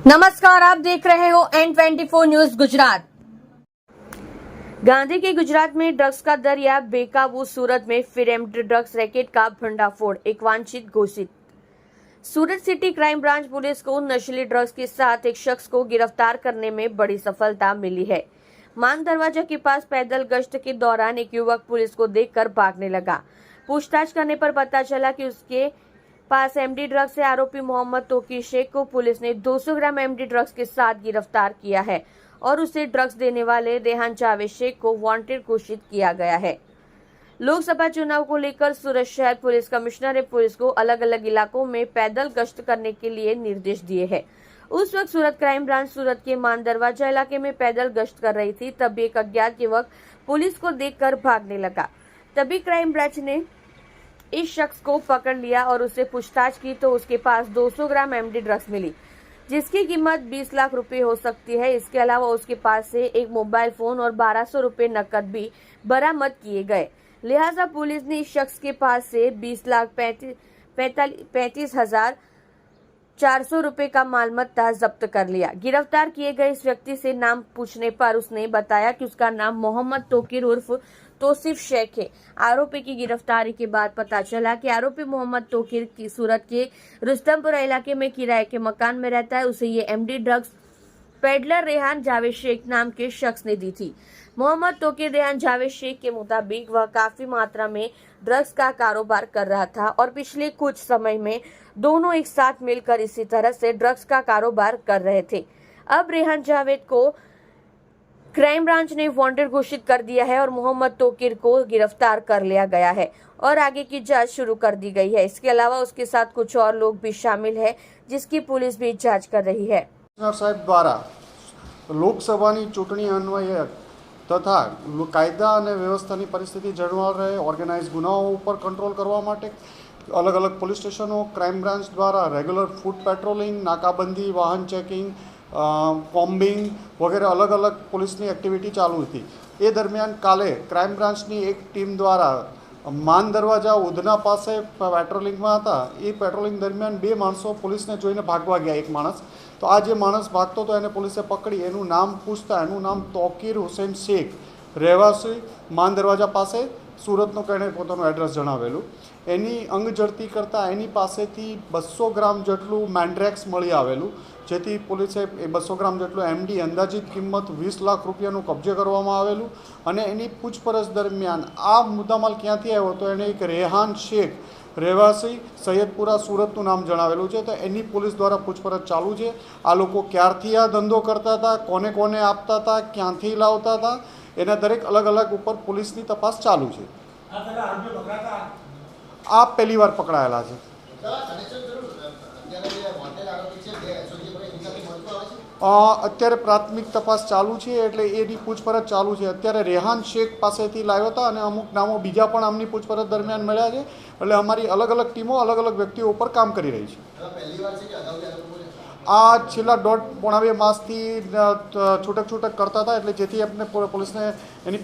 नमस्कार, आप देख रहे हो N24 न्यूज गुजरात। गांधी के गुजरात में ड्रग्स का दरिया बेकाबू। सूरत में फिर एमडी ड्रग्स रैकेट का भंडाफोड़, एक वांछित घोषित। सूरत सिटी क्राइम ब्रांच पुलिस को नशीली ड्रग्स के साथ एक शख्स को गिरफ्तार करने में बड़ी सफलता मिली है। मान दरवाजा के पास पैदल गश्त के दौरान एक युवक पुलिस को देखकर भागने लगा। पूछताछ करने पर पता चला कि उसके पास एमडी ड्रग्स से आरोपी मोहम्मद तोकीर शेख को पुलिस ने 200 ग्राम एमडी ड्रग्स के साथ गिरफ्तार किया है और उसे ड्रग्स देने वाले रेहान जावेद शेख को वांटेड घोषित किया गया है। लोकसभा चुनाव को लेकर सूरत शहर पुलिस कमिश्नर ने पुलिस को अलग अलग इलाकों में पैदल गश्त करने के लिए निर्देश दिए हैं। उस वक्त सूरत क्राइम ब्रांच सूरत के मान दरवाजा इलाके में पैदल गश्त कर रही थी, तभी एक अज्ञात युवक पुलिस को देखकर भागने लगा। तभी क्राइम ब्रांच ने इस शख्स को पकड़ लिया और उससे पूछताछ की तो उसके पास 200 ग्राम एमडी ड्रग्स मिली, जिसकी कीमत 20 लाख रुपए हो सकती है। इसके अलावा उसके पास से एक मोबाइल फोन और 1200 रुपए नकद भी बरामद किए गए। लिहाजा पुलिस ने इस शख्स के पास से 20,35,400 रुपए का मालमत्ता जब्त कर लिया। गिरफ्तार किए गए इस व्यक्ति से नाम पूछने पर उसने बताया कि उसका नाम मोहम्मद तोकीर उर्फ तौसीफ शेख है। आरोपी की गिरफ्तारी के बाद पता चला कि आरोपी मोहम्मद तोकीर की सूरत के रुस्तमपुरा इलाके में किराए के मकान में रहता है। उसे ये MD drugs peddler Rehan Javed Sheikh नाम के शख्स ने दी थी। मोहम्मद तोकीर रेहान जावेद शेख के मुताबिक वह काफी मात्रा में ड्रग्स का कारोबार कर रहा था और पिछले कुछ समय में दोनों एक साथ मिलकर इसी तरह से ड्रग्स का कारोबार कर रहे थे। अब रेहान जावेद को क्राइम ब्रांच ने वांटेड घोषित कर दिया है और मोहम्मद तोकीर को गिरफ्तार कर लिया गया है और आगे की जांच शुरू कर दी गई है। इसके अलावा उसके साथ कुछ और लोग भी शामिल है, जिसकी पुलिस भी जांच कर रही है। साहेब द्वारा લોકસભાની ચૂંટણી અન્વયે તથા કાયદા અને વ્યવસ્થાની પરિસ્થિતિ જળવાઈ રહે, ઓર્ગેનાઇઝ ગુનાઓ ઉપર કંટ્રોલ કરવા માટે અલગ અલગ પોલીસ સ્ટેશનો ક્રાઇમ બ્રાન્ચ દ્વારા રેગ્યુલર ફૂટ પેટ્રોલિંગ, નાકાબંધી, વાહન ચેકિંગ, કોમ્બિંગ વગેરે અલગ અલગ પોલીસની એક્ટિવિટી ચાલુ હતી। એ દરમિયાન કાલે ક્રાઇમ બ્રાન્ચની એક ટીમ દ્વારા માન દરવાજા ઉધના પાસે પેટ્રોલિંગમાં હતા। એ પેટ્રોલિંગ દરમિયાન બે માણસો પોલીસને જોઈને ભાગવા ગયા। એક માણસ તો આ જે માણસ ભાગતો હતો એને પોલીસે પકડી, એનું નામ પૂછતા એનું નામ તોકીર હુસૈન શેખ, રહેવાસી માન દરવાજા પાસે સુરતનું કહીને પોતાનું એડ્રેસ જણાવેલું। એની અંગ ઝડતી કરતાં એની પાસેથી 200 ગ્રામ જેટલું મેન્ડ્રેક્સ મળી આવેલું, જેથી પોલીસે એ 200 ગ્રામ જેટલું એમડી અંદાજિત કિંમત 20 લાખ રૂપિયાનું કબજે કરવામાં આવેલું। અને એની પૂછપરછ દરમિયાન આ મુદ્દામાલ ક્યાંથી આવ્યો તો એને એક રેહાન શેખ રહેવાસી સૈયદપુરા સુરતનું નામ જણાવેલું છે। તો એની પોલીસ દ્વારા પૂછપરછ ચાલુ છે। આ લોકો ક્યારથી આ ધંધો કરતા હતા, કોને કોને આપતા હતા, ક્યાંથી લાવતા હતા, એના દરેક અલગ અલગ ઉપર પોલીસની તપાસ ચાલુ છે। આ પહેલી વાર પકડાયેલા છે। અત્યારે પ્રાથમિક તપાસ ચાલુ છે, એટલે એની પૂછપરછ ચાલુ છે। અત્યારે રેહાન શેખ પાસેથી લાવ્યો હતા અને અમુક નામો બીજા પણ આમની પૂછપરછ દરમિયાન મળ્યા છે। એટલે અમારી અલગ અલગ ટીમો અલગ અલગ વ્યક્તિઓ ઉપર કામ કરી રહી છે। આ છેલ્લા 1.5-2 માસથી છૂટક છૂટક કરતા હતા, એટલે જેથી આપણે પોલીસને એની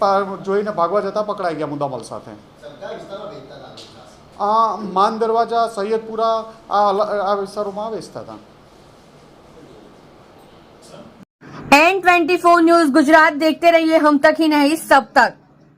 જોઈને ભાગવા જતાં પકડાઈ ગયા મુદ્દામાલ સાથે। આ માન દરવાજા, સૈયદપુરા આ વિસ્તારોમાં વેચતા હતા। N24 न्यूज गुजरात देखते रहिए, हम तक ही नहीं सब तक।